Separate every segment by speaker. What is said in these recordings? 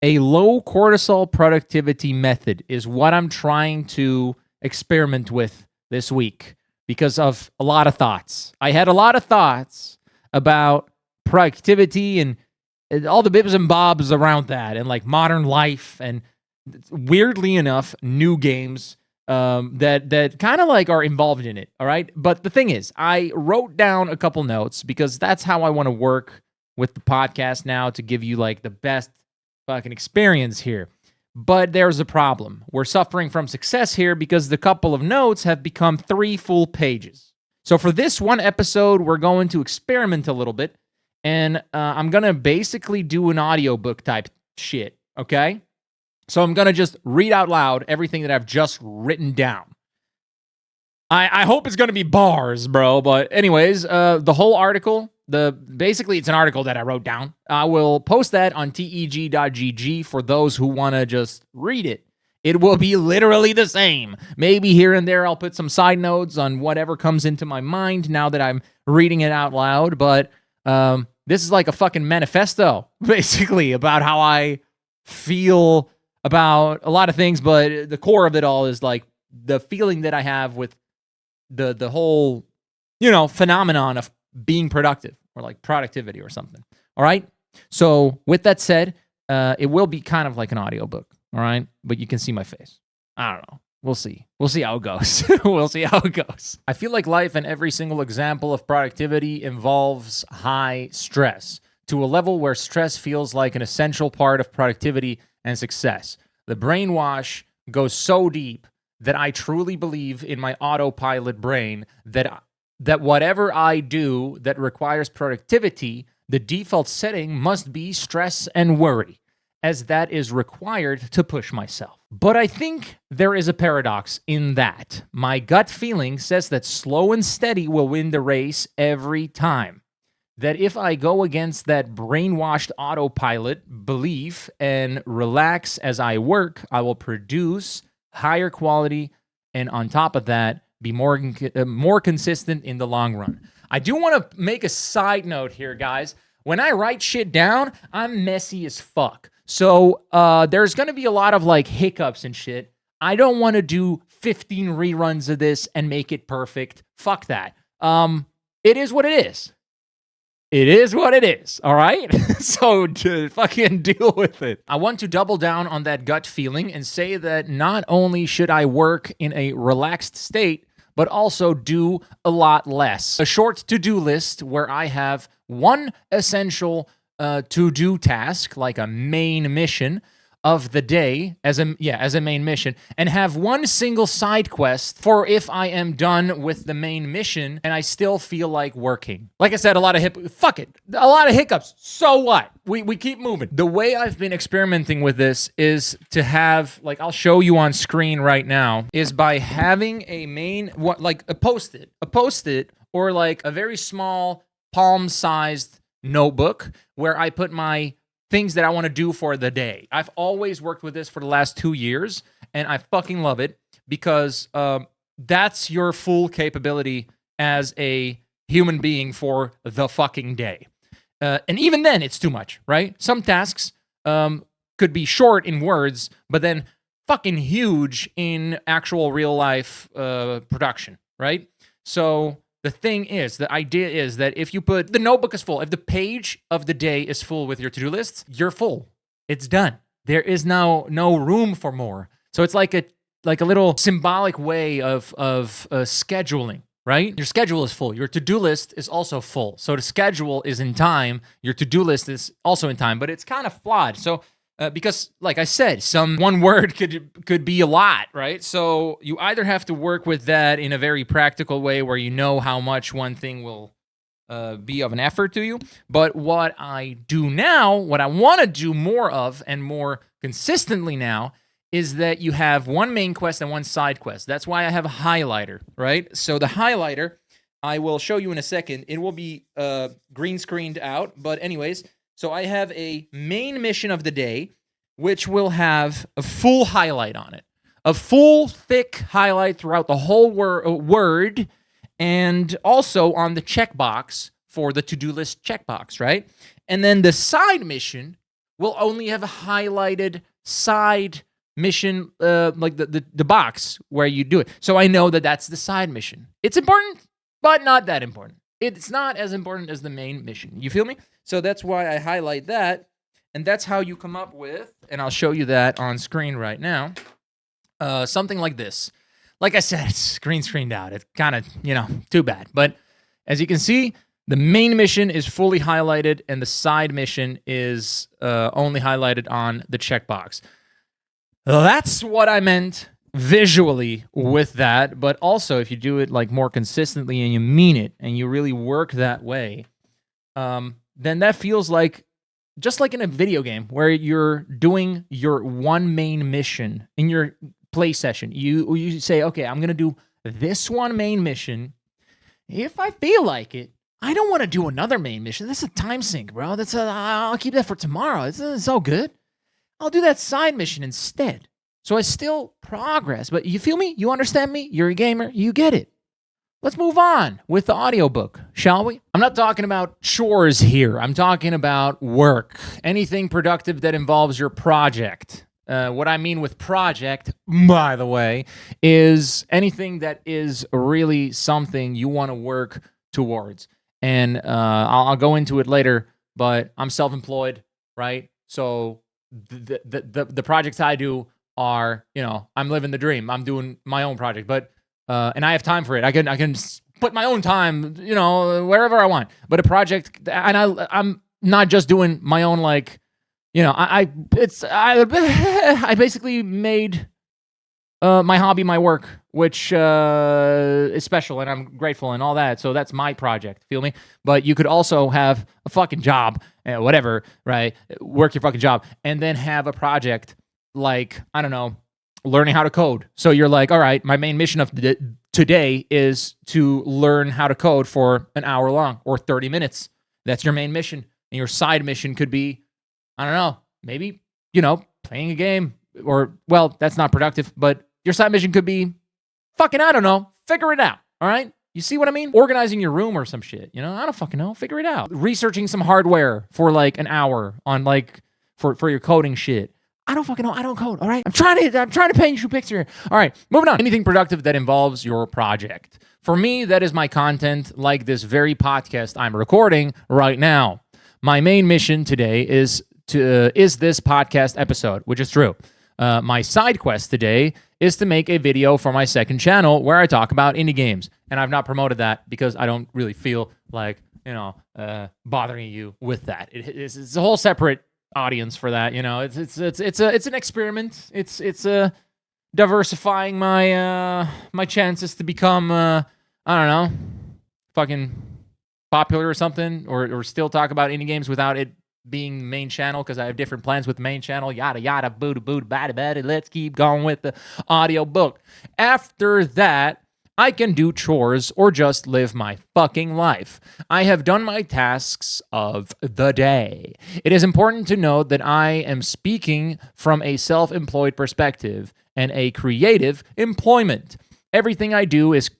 Speaker 1: A low cortisol productivity method is what I'm trying to experiment with this week because of a lot of thoughts. I had a lot of thoughts about productivity and all the bibs and bobs around that, and like modern life, and weirdly enough, new games that kind of like are involved in it. All right. But the thing is, I wrote down a couple notes because that's how I want to work with the podcast now, to give you like the best fucking experience here. But there's a problem. We're suffering from success here because the couple of notes have become 3 full pages. So for this one episode, we're going to experiment a little bit, and I'm going to basically do an audiobook type shit, okay? So I'm going to just read out loud everything that I've just written down. I hope it's going to be bars, bro. But anyways, the whole article, basically it's an article that I wrote down. I will post that on TEG.GG for those who want to just read it. It will be literally the same. Maybe here and there I'll put some side notes on whatever comes into my mind now that I'm reading it out loud. But this is like a fucking manifesto, basically, about how I feel about a lot of things. But the core of it all is like the feeling that I have with the whole, phenomenon of being productive, or like productivity or something. All right. So with that said, it will be kind of like an audiobook. All right. But you can see my face. I don't know. We'll see. We'll see how it goes. We'll see how it goes. I feel like life and every single example of productivity involves high stress, to a level where stress feels like an essential part of productivity and success. The brainwash goes so deep that I truly believe in my autopilot brain that whatever I do that requires productivity, the default setting must be stress and worry, as that is required to push myself. But I think there is a paradox in that. My gut feeling says that slow and steady will win the race every time. That if I go against that brainwashed autopilot belief and relax as I work, I will produce higher quality, and on top of that, be more consistent in the long run. I do want to make a side note here, guys. When I write shit down, I'm messy as fuck. So there's going to be a lot of like hiccups and shit. I don't want to do 15 reruns of this and make it perfect. Fuck that. It is what it is. It is what it is, all right? So to fucking deal with it. I want to double down on that gut feeling and say that not only should I work in a relaxed state, but also do a lot less. A short to-do list where I have one essential to-do task, like a main mission of the day, as a main mission, and have one single side quest for if I am done with the main mission and I still feel like working. Like I said, a lot of hiccups. So what? We keep moving. The way I've been experimenting with this is to have, like, I'll show you on screen right now, is by having a post-it, or like a very small palm-sized notebook where I put my things that I want to do for the day. I've always worked with this for the last 2 years, and I fucking love it because that's your full capability as a human being for the fucking day. And even then, it's too much, right? Some tasks could be short in words, but then fucking huge in actual real life production, right? So the idea is that if you put, the notebook is full, if the page of the day is full with your to-do lists, you're full. It's done. There is now no room for more. So it's like a little symbolic way of scheduling, right? Your schedule is full. Your to-do list is also full. So the schedule is in time. Your to-do list is also in time, but it's kind of flawed. So because, like I said, one word could be a lot, right? So you either have to work with that in a very practical way where you know how much one thing will be of an effort to you. But what I do now, what I want to do more of and more consistently now, is that you have one main quest and one side quest. That's why I have a highlighter, right? So the highlighter, I will show you in a second. It will be green screened out. But anyways, so I have a main mission of the day, which will have a full highlight on it. A full, thick highlight throughout the whole word, and also on the checkbox for the to-do list checkbox, right? And then the side mission will only have a highlighted side mission, like the box where you do it. So I know that that's the side mission. It's important, but not that important. It's not as important as the main mission. You feel me? So that's why I highlight that. And that's how you come up with, and I'll show you that on screen right now, something like this. Like I said, it's screened out. It's kind of, too bad. But as you can see, the main mission is fully highlighted, and the side mission is only highlighted on the checkbox. That's what I meant visually with that. But also, if you do it like more consistently and you mean it and you really work that way, then that feels like just like in a video game where you're doing your one main mission in your play session. You say, okay, I'm going to do this one main mission. If I feel like it, I don't want to do another main mission. That's a time sink, bro. I'll keep that for tomorrow. It's all good. I'll do that side mission instead. So I still progress. But you feel me? You understand me? You're a gamer. You get it. Let's move on with the audiobook, shall we? I'm not talking about chores here. I'm talking about work. Anything productive that involves your project. What I mean with project, by the way, is anything that is really something you want to work towards. And I'll go into it later, but I'm self-employed, right? So the projects I do are, I'm living the dream. I'm doing my own project, but and I have time for it. I can put my own time, wherever I want. But a project, and I'm not just doing my own, like, I basically made my hobby my work, which is special, and I'm grateful and all that. So that's my project. Feel me? But you could also have a fucking job, whatever, right? Work your fucking job, and then have a project like, I don't know, learning how to code. So you're like, all right, my main mission of today is to learn how to code for an hour long or 30 minutes. That's your main mission. And your side mission could be, I don't know, maybe, playing a game, or, well, that's not productive, but your side mission could be fucking, I don't know, figure it out. All right. You see what I mean? Organizing your room or some shit. I don't fucking know. Figure it out. Researching some hardware for like an hour on like for your coding shit. I don't fucking know. I don't code. All right. I'm trying to paint you a picture here. All right. Moving on. Anything productive that involves your project. For me, that is my content, like this very podcast I'm recording right now. My main mission today is this podcast episode, which is true. My side quest today is to make a video for my second channel where I talk about indie games. And I've not promoted that because I don't really feel like, bothering you with that. It's a whole separate audience for that. It's an experiment. It's diversifying my chances to become I don't know, fucking popular or something, or still talk about indie games without it being main channel, because I have different plans with the main channel. Yada yada boo boo bada bada. Let's keep going with the audio book. After that, I can do chores or just live my fucking life. I have done my tasks of the day. It is important to note that I am speaking from a self-employed perspective and a creative employment. Everything I do is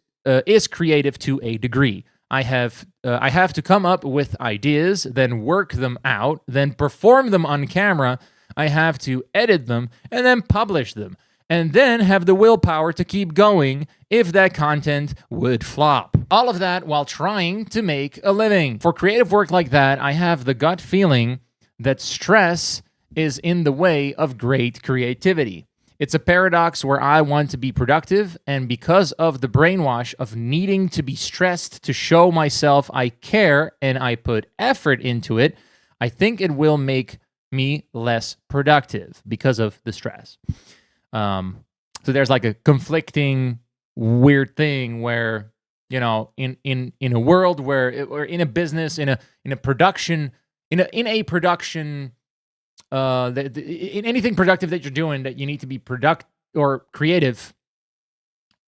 Speaker 1: creative to a degree. I have to come up with ideas, then work them out, then perform them on camera. I have to edit them and then publish them, and then have the willpower to keep going if that content would flop. All of that while trying to make a living. For creative work like that, I have the gut feeling that stress is in the way of great creativity. It's a paradox where I want to be productive, and because of the brainwash of needing to be stressed to show myself I care and I put effort into it, I think it will make me less productive because of the stress. So there's like a conflicting weird thing where, in a world where, or in a business, in a production, in anything productive that you're doing that you need to be productive or creative,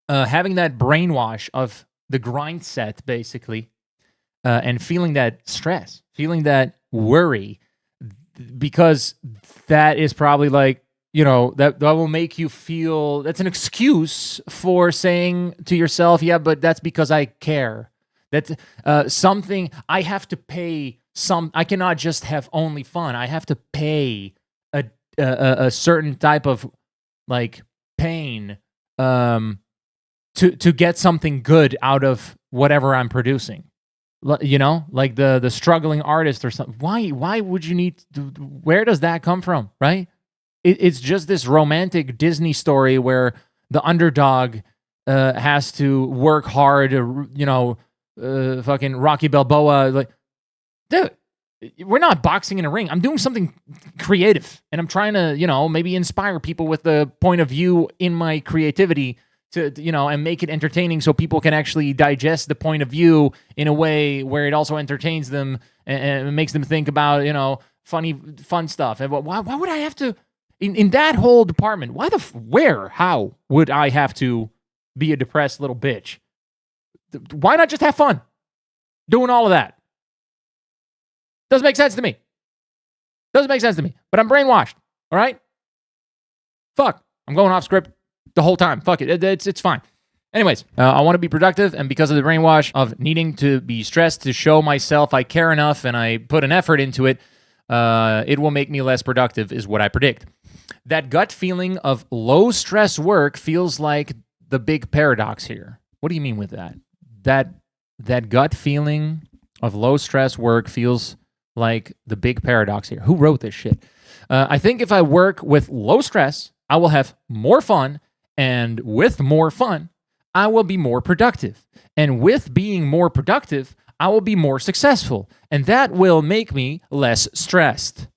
Speaker 1: having that brainwash of the grindset basically, and feeling that stress, feeling that worry, because that is probably like, that will make you feel, that's an excuse for saying to yourself, yeah, but that's because I care. That's something I have to pay I cannot just have only fun. I have to pay a certain type of like pain to get something good out of whatever I'm producing. You know, like the struggling artist or something. Why would you need where does that come from, right? It's just this romantic Disney story where the underdog has to work hard, fucking Rocky Balboa. Like, dude, we're not boxing in a ring. I'm doing something creative, and I'm trying to, maybe inspire people with the point of view in my creativity to, and make it entertaining so people can actually digest the point of view in a way where it also entertains them and makes them think about, fun stuff. And why would I have to, in that whole department, how would I have to be a depressed little bitch? Why not just have fun doing all of that? Doesn't make sense to me. But I'm brainwashed, all right? Fuck. I'm going off script the whole time. Fuck it. It's fine. Anyways, I want to be productive, and because of the brainwash of needing to be stressed to show myself I care enough and I put an effort into it, it will make me less productive is what I predict. That gut feeling of low-stress work feels like the big paradox here. What do you mean with that? That gut feeling of low-stress work feels like the big paradox here. Who wrote this shit? I think if I work with low stress, I will have more fun, and with more fun, I will be more productive. And with being more productive, I will be more successful, and that will make me less stressed.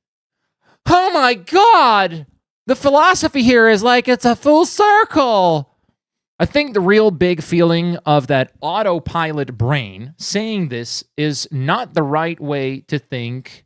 Speaker 1: Oh my God! The philosophy here is like it's a full circle. I think the real big feeling of that autopilot brain saying this is not the right way to think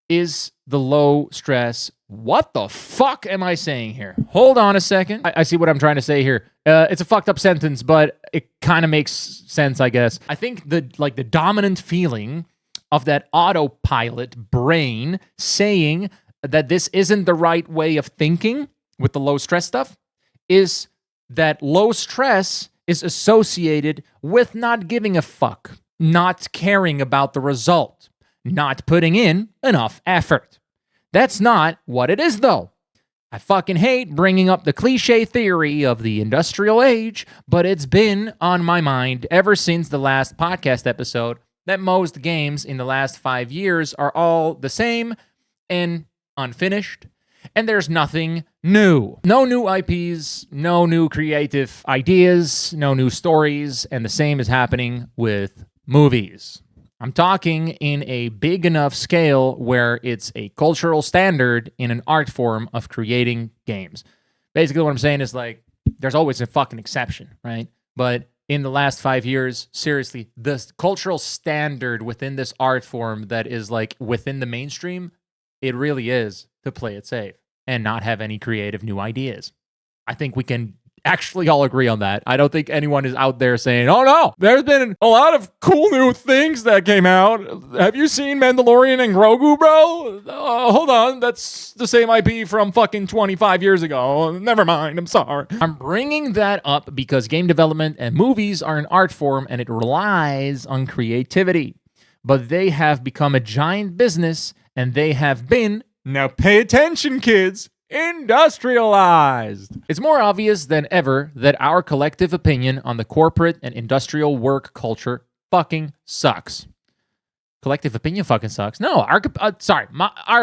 Speaker 1: is the low stress. What the fuck am I saying here? Hold on a second. I see what I'm trying to say here. It's a fucked up sentence, but it kind of makes sense, I guess. I think the dominant feeling of that autopilot brain saying that this isn't the right way of thinking with the low stress stuff is that low stress is associated with not giving a fuck, not caring about the result, not putting in enough effort. That's not what it is, though. I fucking hate bringing up the cliche theory of the industrial age, but it's been on my mind ever since the last podcast episode that most games in the last 5 years are all the same and unfinished, and there's nothing new. No new IPs, no new creative ideas, no new stories, and the same is happening with movies. I'm talking in a big enough scale where it's a cultural standard in an art form of creating games. Basically, what I'm saying is like, there's always a fucking exception, right? But in the last 5 years, seriously, the cultural standard within this art form that is like within the mainstream, it really is to play it safe and not have any creative new ideas. I think we can actually all agree on that. I don't think anyone is out there saying, oh no, there's been a lot of cool new things that came out. Have you seen Mandalorian and Grogu, bro? Hold on, that's the same IP from fucking 25 years ago. Never mind, I'm sorry. I'm bringing that up because game development and movies are an art form and it relies on creativity. But they have become a giant business and they have been, now pay attention, kids, industrialized. It's more obvious than ever that our collective opinion on the corporate and industrial work culture fucking sucks. Collective opinion fucking sucks. No, our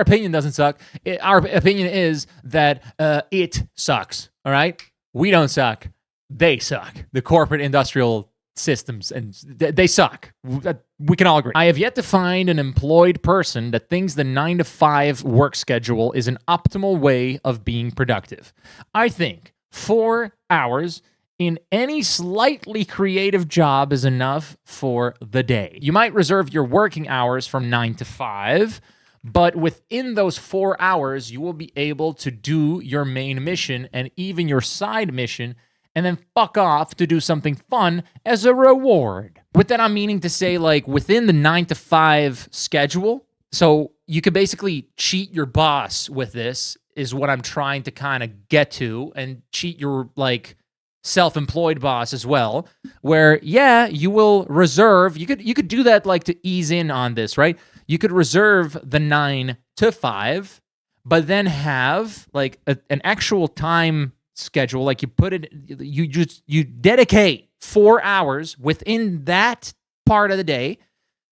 Speaker 1: opinion doesn't suck. Our opinion is that it sucks, all right? We don't suck. They suck. The corporate industrial systems, and they suck. We can all agree. I have yet to find an employed person that thinks the 9-to-5 work schedule is an optimal way of being productive. I think 4 hours in any slightly creative job is enough for the day. You might reserve your working hours from 9 to 5, but within those 4 hours, you will be able to do your main mission and even your side mission, and then fuck off to do something fun as a reward. With that, I'm meaning to say, like, within the 9 to 5 schedule, so you could basically cheat your boss with this, is what I'm trying to kind of get to, and cheat your, like, self-employed boss as well, where, yeah, you will reserve, you could do that, like, to ease in on this, right? You could reserve the 9 to 5, but then have like an actual time schedule. Like you dedicate 4 hours within that part of the day.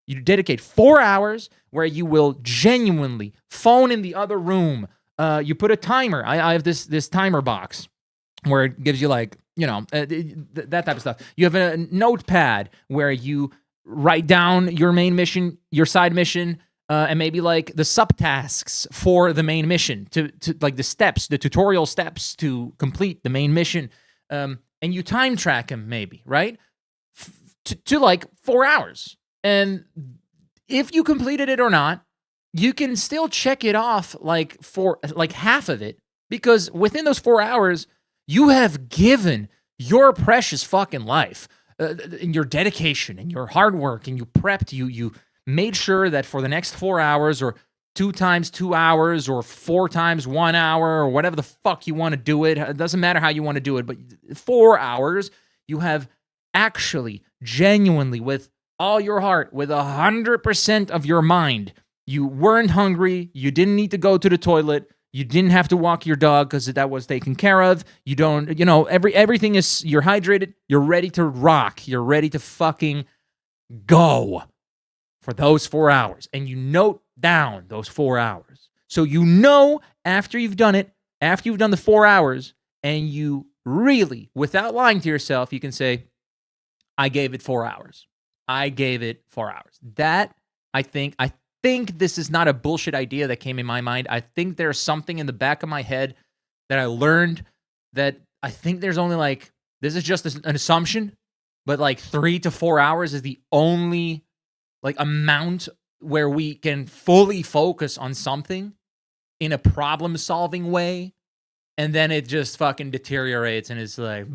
Speaker 1: You dedicate 4 hours where you will genuinely phone in the other room. You put a timer. I have this timer box where it gives you like, that type of stuff. You have a notepad where you write down your main mission, your side mission, and maybe like the subtasks for the main mission to like the steps, the tutorial steps to complete the main mission. And you time track them maybe, right? To like 4 hours. And if you completed it or not, you can still check it off like for like half of it, because within those 4 hours, you have given your precious fucking life, and your dedication and your hard work, and you prepped, you made sure that for the next 4 hours, or 2 times 2 hours, or 4 times 1 hour, or whatever the fuck you want to do it. It doesn't matter how you want to do it, but 4 hours, you have actually, genuinely, with all your heart, with 100% of your mind, you weren't hungry, you didn't need to go to the toilet, you didn't have to walk your dog because that was taken care of. You don't, everything is, you're hydrated, you're ready to rock, you're ready to fucking go for those 4 hours. And you note down those 4 hours. So after you've done it, after you've done the 4 hours, and you really, without lying to yourself, you can say, I gave it 4 hours. I gave it 4 hours. That, I think this is not a bullshit idea that came in my mind. I think there's something in the back of my head that I learned that I think there's only like, this is just an assumption, but like 3 to 4 hours is the only like amount where we can fully focus on something in a problem solving way. And then it just fucking deteriorates and it's like,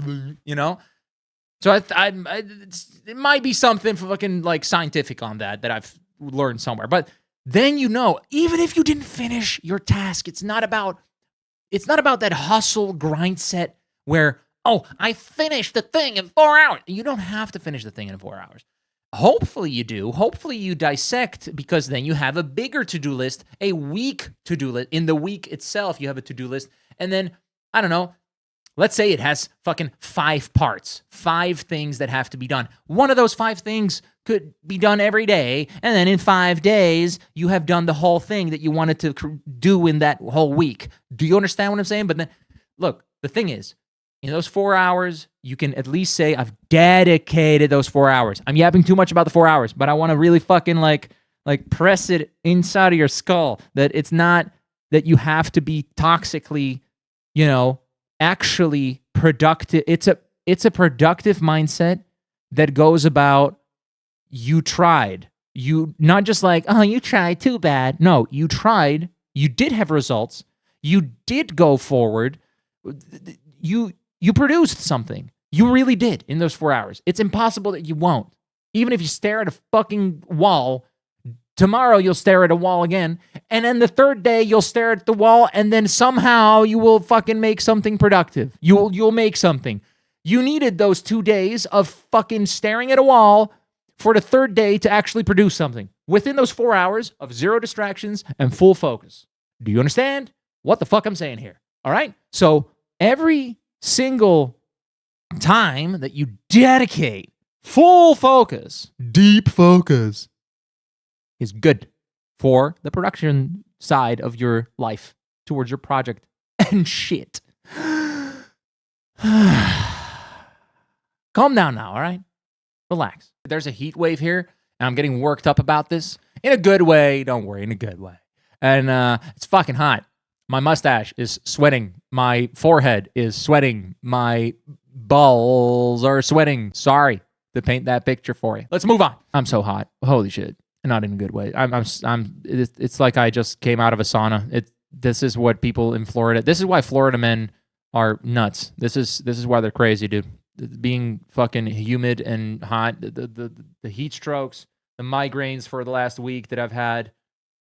Speaker 1: So it might be something fucking like scientific on that I've learned somewhere. But then even if you didn't finish your task, it's not about that hustle grind set where, I finished the thing in 4 hours. You don't have to finish the thing in 4 hours. Hopefully you do. Hopefully you dissect, because then you have a bigger to-do list, a week to-do list. In the week itself, you have a to-do list. And then, I don't know, let's say it has fucking 5 parts, 5 things that have to be done. One of those 5 things could be done every day, and then in 5 days, you have done the whole thing that you wanted to do in that whole week. Do you understand what I'm saying? But then, look, the thing is, in those 4 hours, you can at least say, I've dedicated those 4 hours. I'm yapping too much about the 4 hours, but I want to really fucking like press it inside of your skull that it's not that you have to be toxically, actually productive. It's a productive mindset that goes about, you tried. You not just like, you tried, too bad. No, you tried. You did have results. You did go forward. You produced something. You really did in those 4 hours. It's impossible that you won't. Even if you stare at a fucking wall, tomorrow you'll stare at a wall again, and then the third day you'll stare at the wall, and then somehow you will fucking make something productive. You'll make something. You needed those 2 days of fucking staring at a wall for the third day to actually produce something within those 4 hours of zero distractions and full focus. Do you understand what the fuck I'm saying here? All right? So every single time that you dedicate full focus, deep focus, is good for the production side of your life towards your project and shit. Calm down now, all right? Relax. There's a heat wave here, and I'm getting worked up about this in a good way. Don't worry, in a good way. And it's fucking hot. My mustache is sweating. My forehead is sweating. My balls are sweating. Sorry to paint that picture for you. Let's move on. I'm so hot. Holy shit. Not in a good way. It's like I just came out of a sauna. This is what people in Florida, this is why Florida men are nuts. This is why they're crazy, dude. Being fucking humid and hot, the heat strokes, the migraines for the last week that I've had.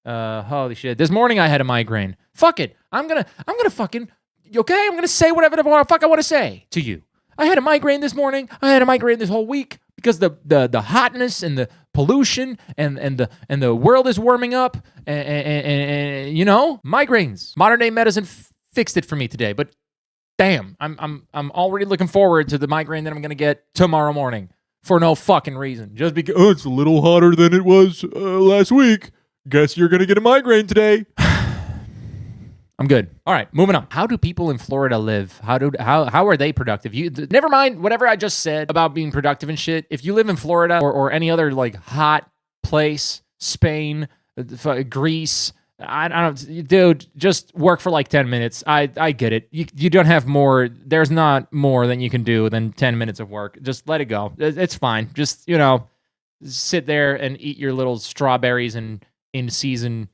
Speaker 1: Holy shit. This morning I had a migraine. Fuck it. I'm gonna fucking, okay? I'm gonna say whatever the fuck I want to say to you. I had a migraine this morning. I had a migraine this whole week. because the hotness and the pollution and the world is warming up and migraines. Modern day medicine fixed it for me today, but damn, I'm already looking forward to the migraine that I'm gonna get tomorrow morning for no fucking reason. Just because it's a little hotter than it was last week. Guess you're gonna get a migraine today. I'm good. All right, moving on. How do people in Florida live? How are they productive? Never mind whatever I just said about being productive and shit. If you live in Florida or any other like hot place, Spain, Greece, I don't, dude, just work for like 10 minutes. I get it. You don't have more. There's not more than you can do than 10 minutes of work. Just let it go. It's fine. Just, sit there and eat your little strawberries and in season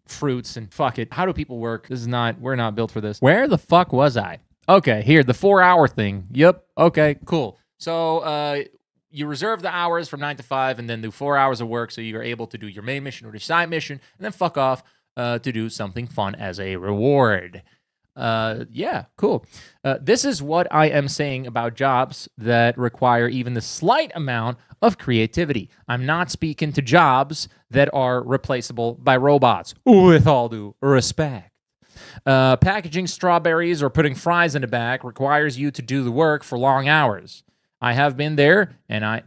Speaker 1: fruits and fuck it. How do people work? We're not built for this. Where the fuck was I? Okay, here, the 4-hour thing. Yep. Okay, cool. So, you reserve the hours from 9 to 5 and then do 4 hours of work so you're able to do your main mission or your side mission and then fuck off to do something fun as a reward. Yeah, cool. This is what I am saying about jobs that require even the slight amount of creativity. I'm not speaking to jobs that are replaceable by robots, with all due respect. Packaging strawberries or putting fries in a bag requires you to do the work for long hours. I have been there, and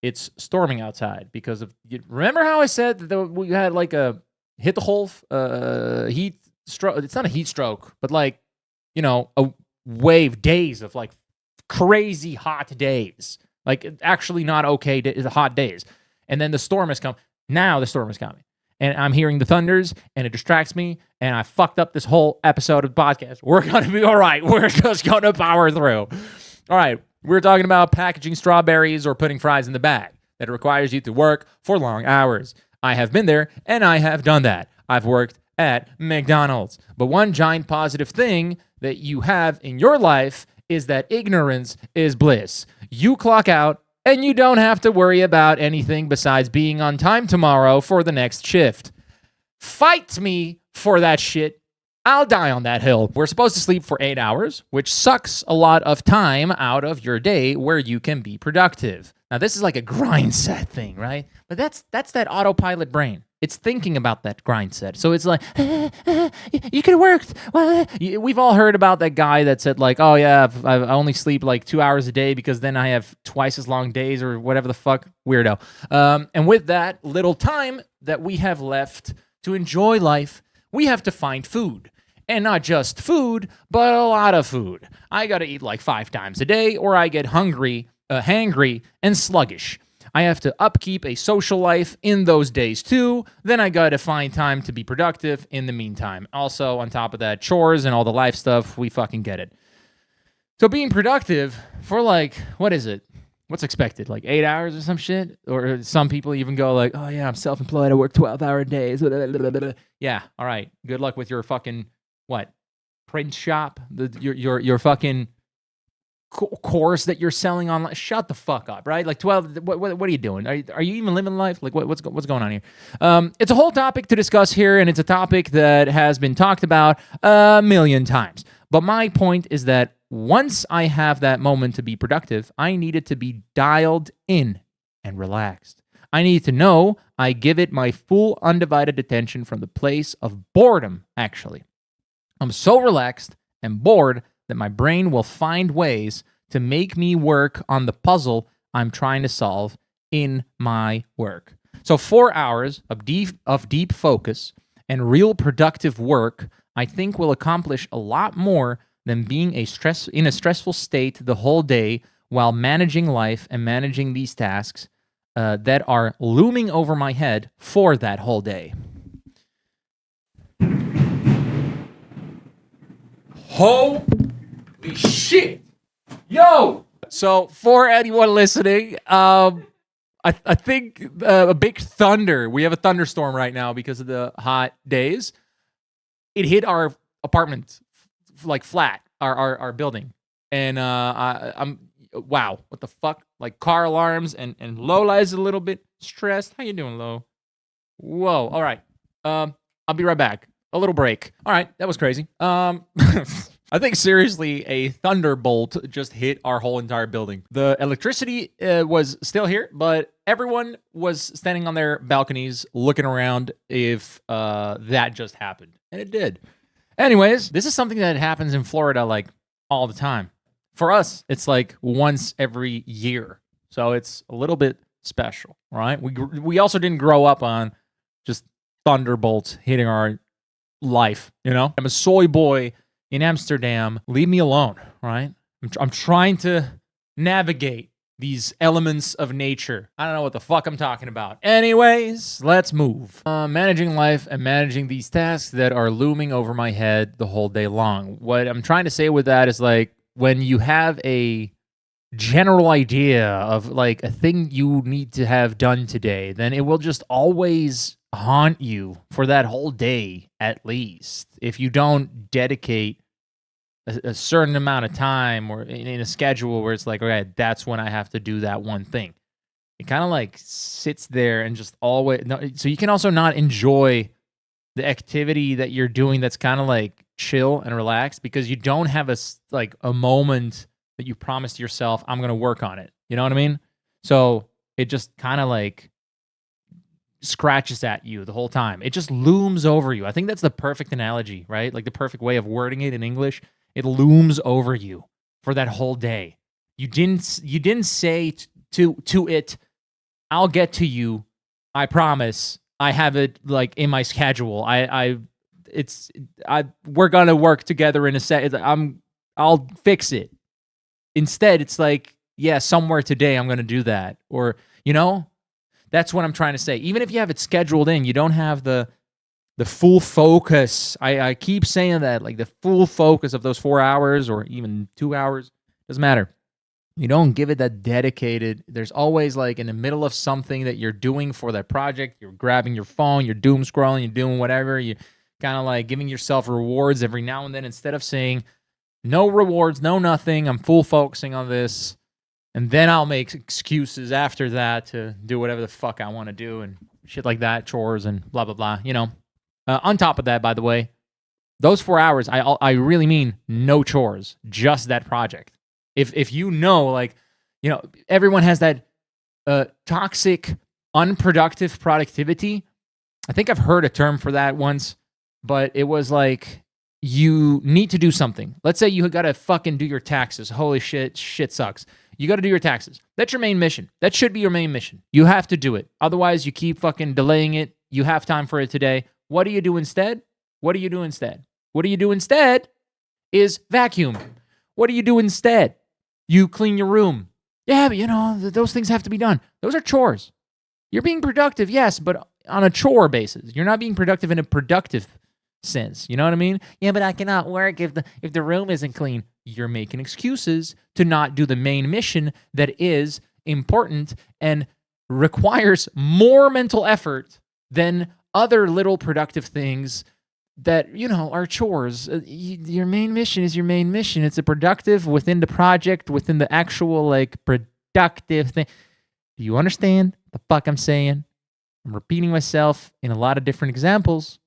Speaker 1: it's storming outside because of. Remember how I said that we had like a hit the whole heat stroke? It's not a heat stroke, but like a wave days of like crazy hot days, like actually not okay hot days, and then the storm has come. Now the storm is coming, and I'm hearing the thunders, and it distracts me, and I fucked up this whole episode of the podcast. We're gonna be all right. We're just gonna power through. All right. We're talking about packaging strawberries or putting fries in the bag that requires you to work for long hours. I have been there, and I have done that. I've worked at McDonald's. But one giant positive thing that you have in your life is that ignorance is bliss. You clock out, and you don't have to worry about anything besides being on time tomorrow for the next shift. Fight me for that shit. I'll die on that hill. We're supposed to sleep for 8 hours, which sucks a lot of time out of your day where you can be productive. Now, this is like a grindset thing, right? But that's that autopilot brain. It's thinking about that grindset. So it's like, you could have worked. Well, we've all heard about that guy that said like, oh yeah, I only sleep like 2 hours a day because then I have twice as long days or whatever the fuck. Weirdo. And with that little time that we have left to enjoy life, we have to find food. And not just food, but a lot of food. I gotta eat like 5 times a day, or I get hungry, hangry, and sluggish. I have to upkeep a social life in those days too. Then I gotta find time to be productive in the meantime. Also, on top of that, chores and all the life stuff, we fucking get it. So being productive for like, what is it? What's expected? Like 8 hours or some shit? Or some people even go like, oh yeah, I'm self-employed, I work 12-hour days. Yeah, all right. Good luck with your fucking... What? Print shop? Your fucking course that you're selling online? Shut the fuck up, right? Like 12, what are you doing? Are you even living life? Like what's going on here? It's a whole topic to discuss here, and it's a topic that has been talked about a million times. But my point is that once I have that moment to be productive, I need it to be dialed in and relaxed. I need to know I give it my full undivided attention from the place of boredom, actually. I'm so relaxed and bored that my brain will find ways to make me work on the puzzle I'm trying to solve in my work. So 4 hours of deep focus and real productive work, I think will accomplish a lot more than being in a stressful state the whole day while managing life and managing these tasks that are looming over my head for that whole day. Holy shit. Yo! So, for anyone listening, I think a big thunder, we have a thunderstorm right now because of the hot days. It hit our apartment, like flat, our building. And I'm, wow, what the fuck? Like car alarms, and Lola is a little bit stressed. How you doing, Lo? Whoa, all right. I'll be right back. A little break. All right, that was crazy. I I think seriously, a thunderbolt just hit our whole entire building. The electricity was still here, but everyone was standing on their balconies looking around if that just happened. And it did. Anyways, this is something that happens in Florida like all the time. For us, it's like once every year. So it's a little bit special, right? We also didn't grow up on just thunderbolts hitting our life, you know? I'm a soy boy in Amsterdam. Leave me alone, right? I'm trying to navigate these elements of nature. I don't know what the fuck I'm talking about. Anyways, let's move. Managing life and managing these tasks that are looming over my head the whole day long. What I'm trying to say with that is like when you have a general idea of like a thing you need to have done today, then it will just always haunt you for that whole day at least. If you don't dedicate a certain amount of time or in a schedule where it's like, okay, that's when I have to do that one thing. It kind of like sits there and just always, no, so you can also not enjoy the activity that you're doing that's kind of like chill and relaxed because you don't have a moment that you promised yourself, I'm going to work on it. You know what I mean? So it just kind of like scratches at you the whole time. It just looms over you. I think that's the perfect analogy, right? Like the perfect way of wording it in English. It looms over you for that whole day. You didn't say to it, I'll get to you. I promise. I have it like in my schedule. We're gonna work together in a set. I'll fix it. Instead, it's like, yeah, somewhere today I'm gonna do that. Or, you know, that's what I'm trying to say. Even if you have it scheduled in, you don't have the full focus. I keep saying that, like the full focus of those 4 hours or even 2 hours, doesn't matter. You don't give it that dedicated. There's always like in the middle of something that you're doing for that project, you're grabbing your phone, you're doom scrolling, you're doing whatever. You kind of like giving yourself rewards every now and then instead of saying, no rewards, no nothing. I'm full focusing on this. And then I'll make excuses after that to do whatever the fuck I want to do and shit like that, chores and blah, blah, blah, you know. On top of that, by the way, those 4 hours, I really mean no chores, just that project. If you know, like, you know, everyone has that toxic, unproductive productivity. I think I've heard a term for that once, but it was like you need to do something. Let's say you got to fucking do your taxes. Holy shit, shit sucks. You got to do your taxes. That's your main mission. That should be your main mission. You have to do it. Otherwise, you keep fucking delaying it. You have time for it today. What do you do instead? What do you do instead? What do you do instead is vacuum. What do you do instead? You clean your room. Yeah, but you know, those things have to be done. Those are chores. You're being productive, yes, but on a chore basis. You're not being productive in a productive sense. You know what I mean? Yeah, but I cannot work if the room isn't clean. You're making excuses to not do the main mission that is important and requires more mental effort than other little productive things that, you know, are chores. Your main mission is your main mission. It's a productive within the project, within the actual, like, productive thing. Do you understand the fuck I'm saying? I'm repeating myself in a lot of different examples,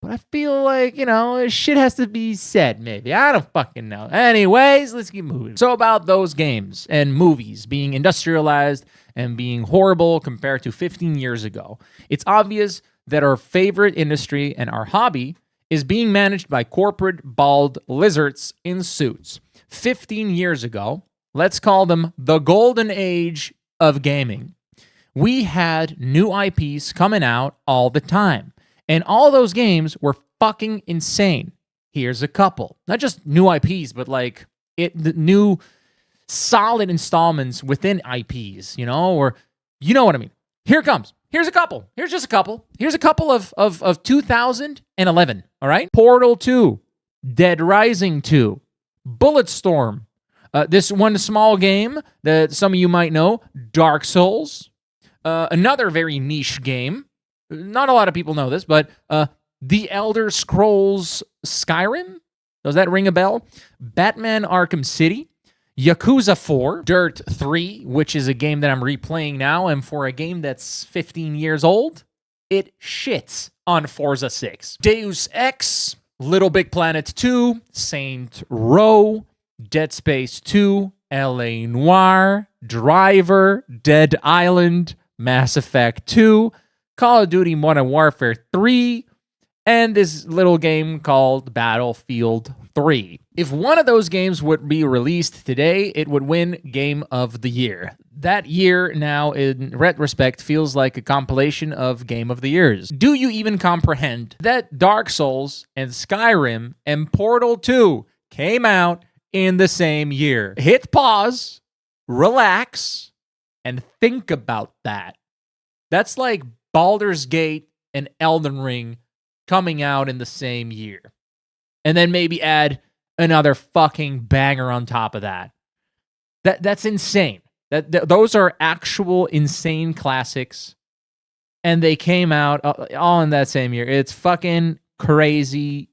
Speaker 1: but I feel like, you know, shit has to be said, maybe. I don't fucking know. Anyways, let's keep moving. So about those games and movies being industrialized and being horrible compared to 15 years ago, it's obvious that our favorite industry and our hobby is being managed by corporate bald lizards in suits. 15 years ago, let's call them the golden age of gaming. We had new IPs coming out all the time, and all those games were fucking insane. Here's a couple. Not just new IPs, but like the new solid installments within IPs, you know, or you know what I mean. Here it comes. Here's a couple. Here's just a couple. Here's a couple of 2011, all right? Portal 2, Dead Rising 2, Bulletstorm, this one small game that some of you might know, Dark Souls, another very niche game. Not a lot of people know this, but The Elder Scrolls Skyrim. Does that ring a bell? Batman Arkham City, Yakuza 4, Dirt 3, which is a game that I'm replaying now, and for a game that's 15 years old, it shits on Forza 6. Deus Ex, Little Big Planet 2, Saint Row, Dead Space 2, LA Noire, Driver, Dead Island, Mass Effect 2, Call of Duty Modern Warfare 3, and this little game called Battlefield 3. If one of those games would be released today, it would win Game of the Year. That year now, in retrospect, feels like a compilation of Game of the Years. Do you even comprehend that Dark Souls and Skyrim and Portal 2 came out in the same year? Hit pause, relax, and think about that. That's like Baldur's Gate and Elden Ring coming out in the same year. And then maybe add another fucking banger on top of that. That's insane. Those are actual insane classics. And they came out all in that same year. It's fucking crazy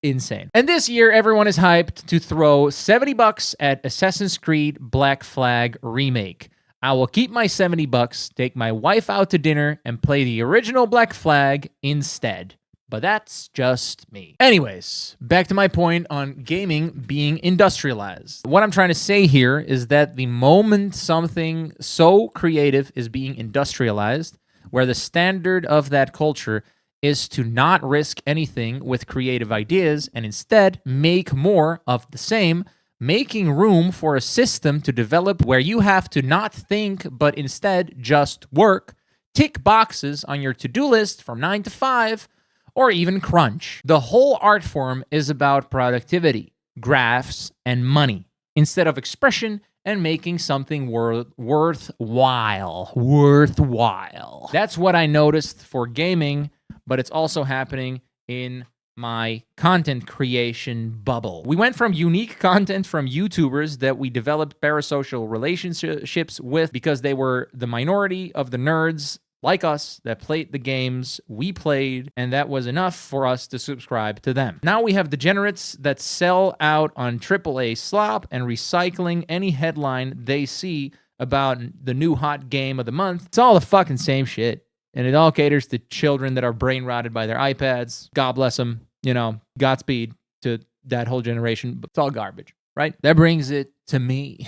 Speaker 1: insane. And this year, everyone is hyped to throw $70 at Assassin's Creed Black Flag Remake. I will keep my $70, take my wife out to dinner, and play the original Black Flag instead. But that's just me. Anyways, back to my point on gaming being industrialized. What I'm trying to say here is that the moment something so creative is being industrialized, where the standard of that culture is to not risk anything with creative ideas and instead make more of the same, making room for a system to develop where you have to not think but instead just work, tick boxes on your to-do list from 9 to 5, or even crunch. The whole art form is about productivity, graphs, and money, instead of expression and making something worthwhile. Worthwhile. That's what I noticed for gaming, but it's also happening in my content creation bubble. We went from unique content from YouTubers that we developed parasocial relationships with because they were the minority of the nerds like us that played the games we played, and that was enough for us to subscribe to them. Now we have degenerates that sell out on AAA slop and recycling any headline they see about the new hot game of the month. It's all the fucking same shit, and it all caters to children that are brain rotted by their iPads. God bless them. You know, Godspeed to that whole generation, but it's all garbage, right? That brings it to me.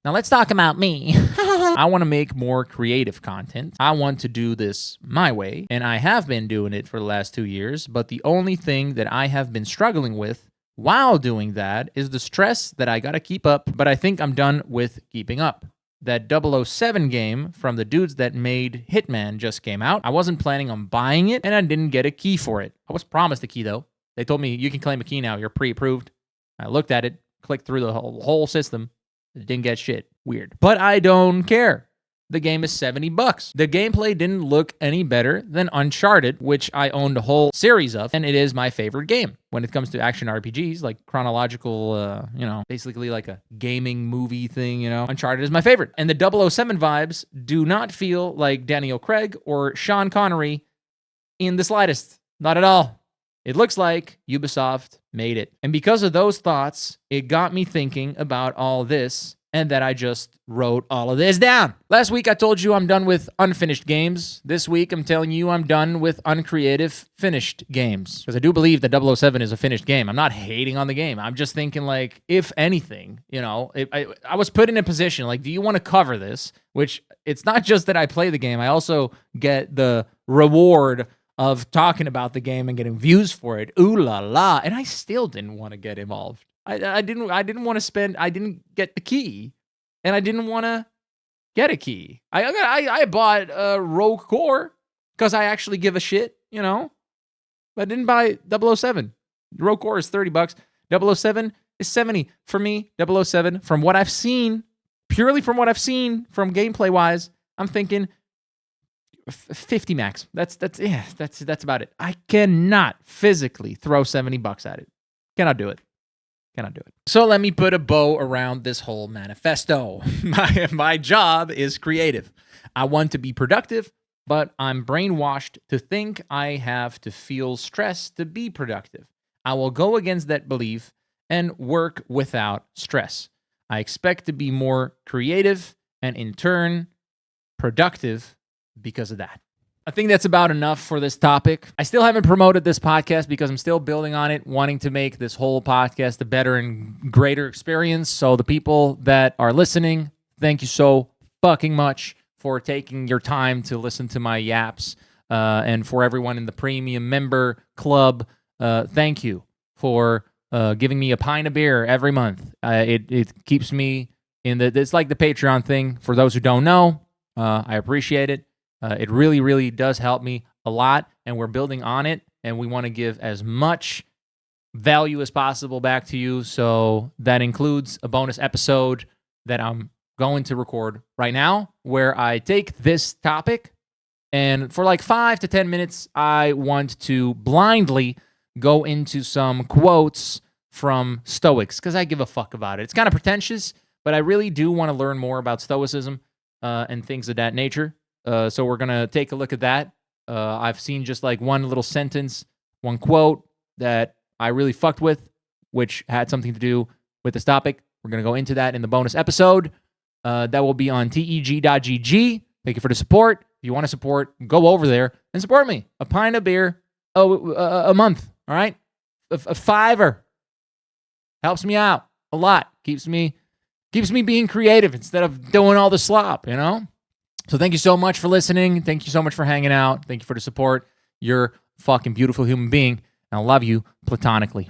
Speaker 1: Now let's talk about me. I want to make more creative content. I want to do this my way, and I have been doing it for the last 2 years, but the only thing that I have been struggling with while doing that is the stress that I got to keep up, but I think I'm done with keeping up. That 007 game from the dudes that made Hitman just came out. I wasn't planning on buying it, and I didn't get a key for it. I was promised a key, though. They told me, you can claim a key now. You're pre-approved. I looked at it, clicked through the whole system. Didn't get shit. Weird. But I don't care. The game is $70. The gameplay didn't look any better than Uncharted, which I owned a whole series of, and it is my favorite game when it comes to action RPGs, like chronological, basically like a gaming movie thing, Uncharted is my favorite. And the 007 vibes do not feel like Daniel Craig or Sean Connery in the slightest. Not at all. It looks like Ubisoft made it. And because of those thoughts, it got me thinking about all this, and that I just wrote all of this down. Last week, I told you I'm done with unfinished games. This week, I'm telling you I'm done with uncreative finished games. Because I do believe that 007 is a finished game. I'm not hating on the game. I'm just thinking, like, if anything, I was put in a position, like, do you want to cover this? Which, it's not just that I play the game. I also get the reward of talking about the game and getting views for it. Ooh la la. And I still didn't want to get involved. I didn't want to spend, I didn't get the key. And I didn't want to get a key. I bought a Rogue Core because I actually give a shit, But I didn't buy 007. Rogue Core is $30. 007 is $70. For me, 007, from what I've seen, purely from what I've seen from gameplay wise, I'm thinking 50 max. That's about it. I cannot physically throw $70 at it. Cannot do it. So let me put a bow around this whole manifesto. My job is creative. I want to be productive, but I'm brainwashed to think I have to feel stress to be productive. I will go against that belief and work without stress. I expect to be more creative and in turn productive because of that. I think that's about enough for this topic. I still haven't promoted this podcast because I'm still building on it, wanting to make this whole podcast a better and greater experience. So the people that are listening, thank you so fucking much for taking your time to listen to my yaps. And for everyone in the premium member club, thank you for giving me a pint of beer every month. It keeps me it's like the Patreon thing. For those who don't know, I appreciate it. It really, really does help me a lot, and we're building on it, and we want to give as much value as possible back to you. So that includes a bonus episode that I'm going to record right now where I take this topic, and for like 5 to 10 minutes, I want to blindly go into some quotes from Stoics because I give a fuck about it. It's kind of pretentious, but I really do want to learn more about Stoicism and things of that nature. So we're going to take a look at that. I've seen just like one little sentence, one quote that I really fucked with, which had something to do with this topic. We're going to go into that in the bonus episode. That will be on teg.gg. Thank you for the support. If you want to support, go over there and support me. A pint of beer a month, all right? A $5 helps me out a lot. Keeps me being creative instead of doing all the slop, you know? So thank you so much for listening. Thank you so much for hanging out. Thank you for the support. You're a fucking beautiful human being, and I love you platonically.